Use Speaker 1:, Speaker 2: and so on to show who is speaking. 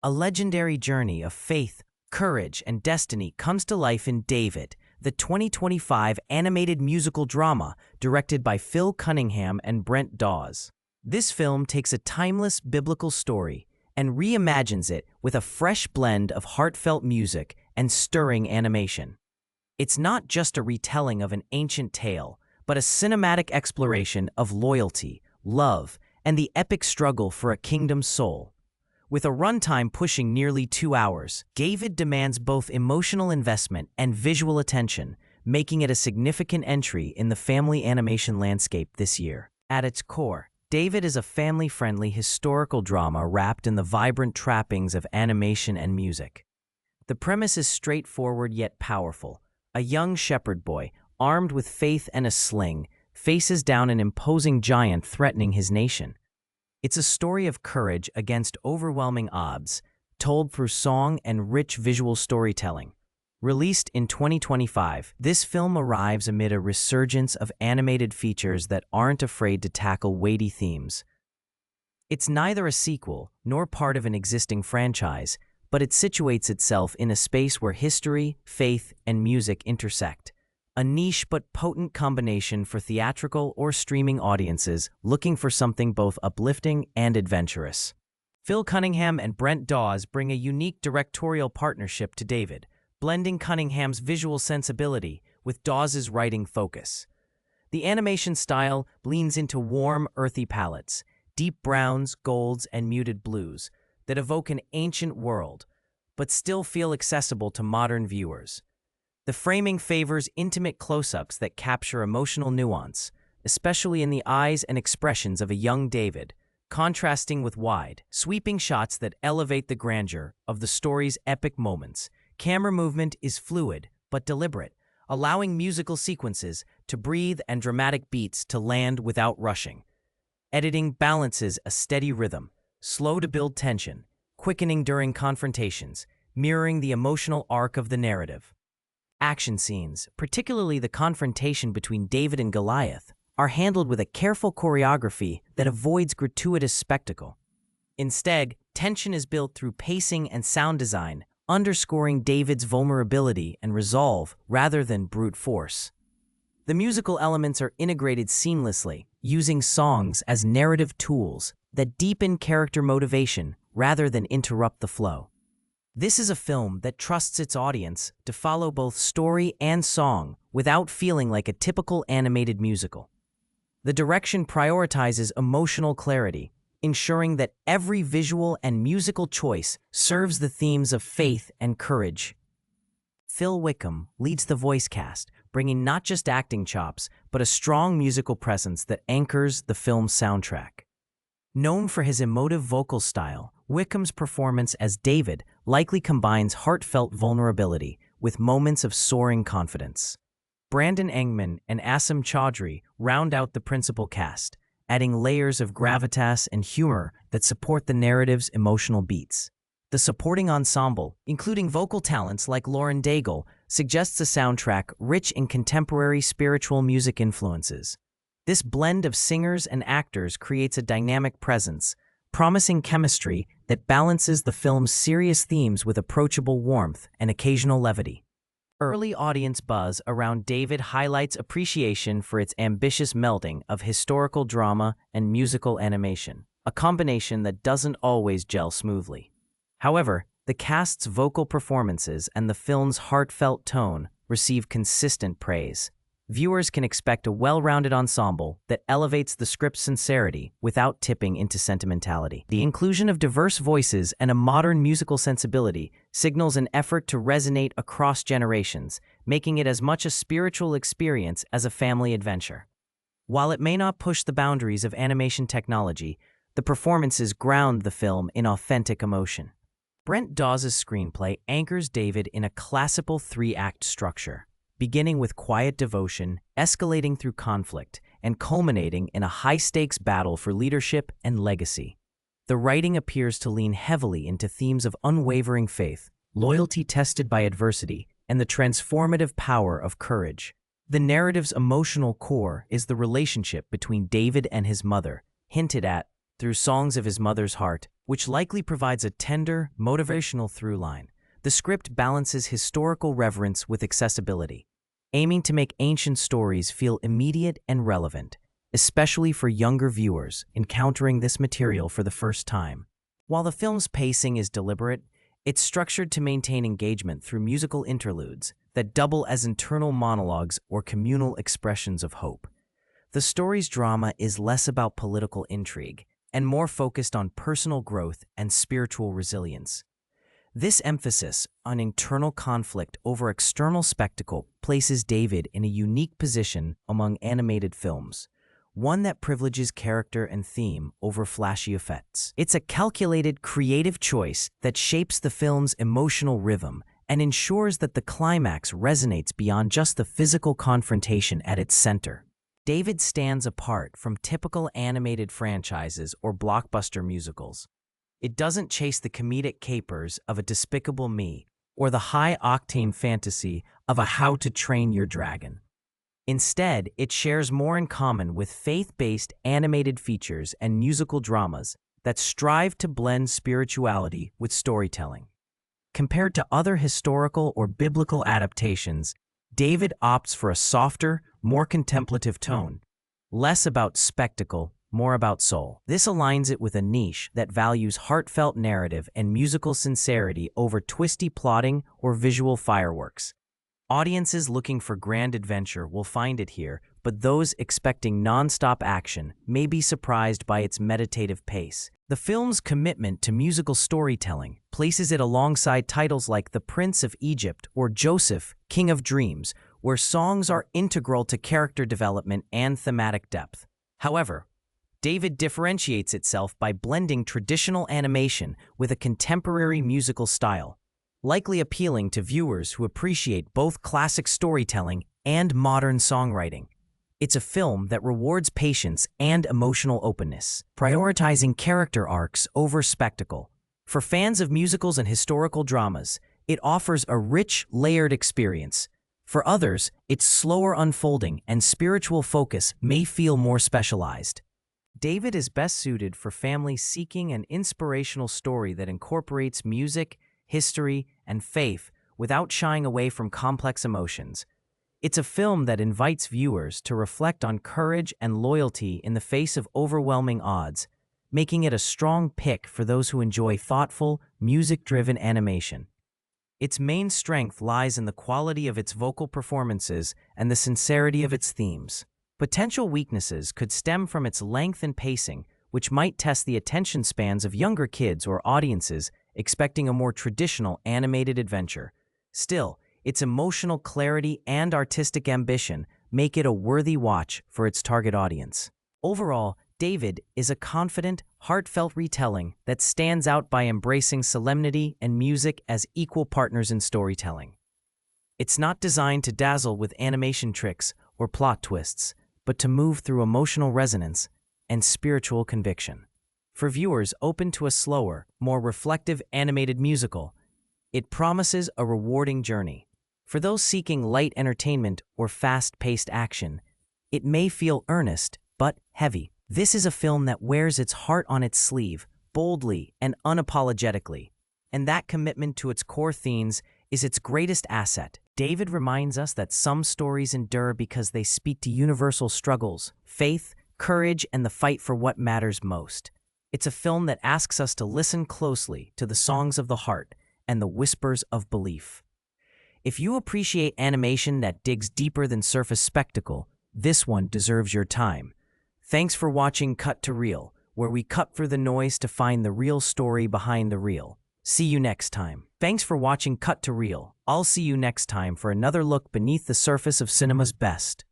Speaker 1: A legendary journey of faith, courage, and destiny comes to life in David, the 2025 animated musical drama directed by Phil Cunningham and Brent Dawes. This film takes a timeless biblical story and reimagines it with a fresh blend of heartfelt music and stirring animation. It's not just a retelling of an ancient tale, but a cinematic exploration of loyalty, love, and the epic struggle for a kingdom's soul. With a runtime pushing nearly 2 hours, David demands both emotional investment and visual attention, making it a significant entry in the family animation landscape this year. At its core, David is a family-friendly historical drama wrapped in the vibrant trappings of animation and music. The premise is straightforward yet powerful. A young shepherd boy, armed with faith and a sling, faces down an imposing giant threatening his nation. It's a story of courage against overwhelming odds, told through song and rich visual storytelling. Released in 2025, this film arrives amid a resurgence of animated features that aren't afraid to tackle weighty themes. It's neither a sequel nor part of an existing franchise, but it situates itself in a space where history, faith, and music intersect. A niche but potent combination for theatrical or streaming audiences looking for something both uplifting and adventurous. Phil Cunningham and Brent Dawes bring a unique directorial partnership to David, blending Cunningham's visual sensibility with Dawes' writing focus. The animation style leans into warm, earthy palettes, deep browns, golds, and muted blues that evoke an ancient world, but still feel accessible to modern viewers. The framing favors intimate close-ups that capture emotional nuance, especially in the eyes and expressions of a young David, contrasting with wide, sweeping shots that elevate the grandeur of the story's epic moments. Camera movement is fluid but deliberate, allowing musical sequences to breathe and dramatic beats to land without rushing. Editing balances a steady rhythm, slow to build tension, quickening during confrontations, mirroring the emotional arc of the narrative. Action scenes, particularly the confrontation between David and Goliath, are handled with a careful choreography that avoids gratuitous spectacle. Instead, tension is built through pacing and sound design, underscoring David's vulnerability and resolve rather than brute force. The musical elements are integrated seamlessly, using songs as narrative tools that deepen character motivation rather than interrupt the flow. This is a film that trusts its audience to follow both story and song without feeling like a typical animated musical. The direction prioritizes emotional clarity, ensuring that every visual and musical choice serves the themes of faith and courage. Phil Wickham leads the voice cast, bringing not just acting chops, but a strong musical presence that anchors the film's soundtrack. Known for his emotive vocal style, Wickham's performance as David likely combines heartfelt vulnerability with moments of soaring confidence. Brandon Engman and Asim Chaudhry round out the principal cast, adding layers of gravitas and humor that support the narrative's emotional beats. The supporting ensemble, including vocal talents like Lauren Daigle, suggests a soundtrack rich in contemporary spiritual music influences. This blend of singers and actors creates a dynamic presence, promising chemistry that balances the film's serious themes with approachable warmth and occasional levity. Early audience buzz around David highlights appreciation for its ambitious melding of historical drama and musical animation, a combination that doesn't always gel smoothly. However, the cast's vocal performances and the film's heartfelt tone receive consistent praise. Viewers can expect a well-rounded ensemble that elevates the script's sincerity without tipping into sentimentality. The inclusion of diverse voices and a modern musical sensibility signals an effort to resonate across generations, making it as much a spiritual experience as a family adventure. While it may not push the boundaries of animation technology, the performances ground the film in authentic emotion. Brent Dawes' screenplay anchors David in a classical 3-act structure, beginning with quiet devotion, escalating through conflict, and culminating in a high-stakes battle for leadership and legacy. The writing appears to lean heavily into themes of unwavering faith, loyalty tested by adversity, and the transformative power of courage. The narrative's emotional core is the relationship between David and his mother, hinted at through songs of his mother's heart which likely provides a tender, motivational through line. The script balances historical reverence with accessibility, aiming to make ancient stories feel immediate and relevant, especially for younger viewers encountering this material for the first time. While the film's pacing is deliberate, it's structured to maintain engagement through musical interludes that double as internal monologues or communal expressions of hope. The story's drama is less about political intrigue and more focused on personal growth and spiritual resilience. This emphasis on internal conflict over external spectacle places David in a unique position among animated films, one that privileges character and theme over flashy effects. It's a calculated, creative choice that shapes the film's emotional rhythm and ensures that the climax resonates beyond just the physical confrontation at its center. David stands apart from typical animated franchises or blockbuster musicals. It doesn't chase the comedic capers of a Despicable Me or the high-octane fantasy of a How to Train Your Dragon. Instead, it shares more in common with faith-based animated features and musical dramas that strive to blend spirituality with storytelling. Compared to other historical or biblical adaptations, David opts for a softer, more contemplative tone, less about spectacle, more about soul. This aligns it with a niche that values heartfelt narrative and musical sincerity over twisty plotting or visual fireworks. Audiences looking for grand adventure will find it here, but those expecting non-stop action may be surprised by its meditative pace. The film's commitment to musical storytelling places it alongside titles like The Prince of Egypt or Joseph, King of Dreams, where songs are integral to character development and thematic depth. However, David differentiates itself by blending traditional animation with a contemporary musical style, likely appealing to viewers who appreciate both classic storytelling and modern songwriting. It's a film that rewards patience and emotional openness, prioritizing character arcs over spectacle. For fans of musicals and historical dramas, it offers a rich, layered experience. For others, its slower unfolding and spiritual focus may feel more specialized. David is best suited for families seeking an inspirational story that incorporates music, history, and faith without shying away from complex emotions. It's a film that invites viewers to reflect on courage and loyalty in the face of overwhelming odds, making it a strong pick for those who enjoy thoughtful, music-driven animation. Its main strength lies in the quality of its vocal performances and the sincerity of its themes. Potential weaknesses could stem from its length and pacing, which might test the attention spans of younger kids or audiences expecting a more traditional animated adventure. Still, its emotional clarity and artistic ambition make it a worthy watch for its target audience. Overall, David is a confident, heartfelt retelling that stands out by embracing solemnity and music as equal partners in storytelling. It's not designed to dazzle with animation tricks or plot twists, but to move through emotional resonance and spiritual conviction. For viewers open to a slower, more reflective animated musical, it promises a rewarding journey. For those seeking light entertainment or fast-paced action, it may feel earnest but heavy. This is a film that wears its heart on its sleeve, boldly and unapologetically, and that commitment to its core themes is its greatest asset. David reminds us that some stories endure because they speak to universal struggles, faith, courage, and the fight for what matters most. It's a film that asks us to listen closely to the songs of the heart and the whispers of belief. If you appreciate animation that digs deeper than surface spectacle, this one deserves your time. Thanks for watching Cut to Reel, where we cut through the noise to find the real story behind the reel. See you next time. Thanks for watching Cut to Reel. I'll see you next time for another look beneath the surface of cinema's best.